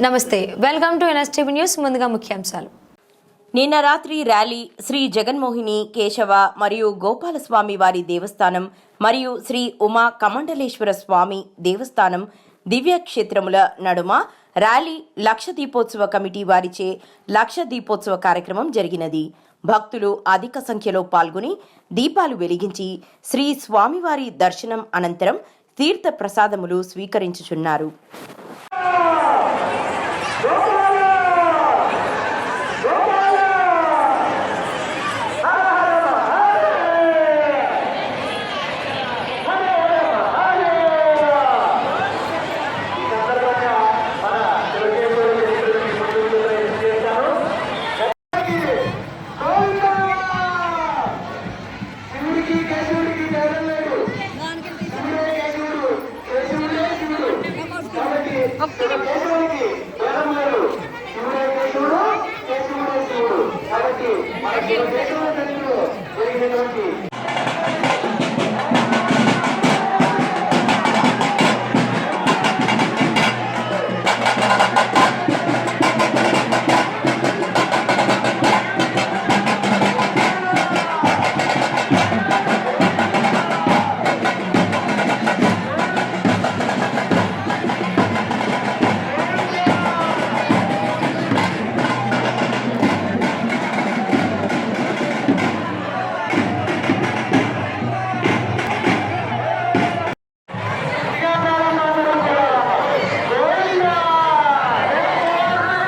నమస్తే, welcome to NSTV news. ముందుగా ముఖ్యాంశాలు. నిన్న రాత్రి ర్యాలీ శ్రీ జగన్మోహిని కేశవ మరియు గోపాలస్వామి వారి దేవస్థానం మరియు శ్రీ ఉమా కమండలేశ్వర స్వామి దేవస్థానం దివ్యక్షేత్రముల నడుమ ర్యాలీ లక్ష దీపోత్సవ కమిటీ వారిచే లక్ష దీపోత్సవ కార్యక్రమం జరిగినది. భక్తులు అధిక సంఖ్యలో పాల్గొని దీపాలు వెలిగించి శ్రీ స్వామివారి దర్శనం అనంతరం తీర్థ ప్రసాదములు స్వీకరించుచున్నారు.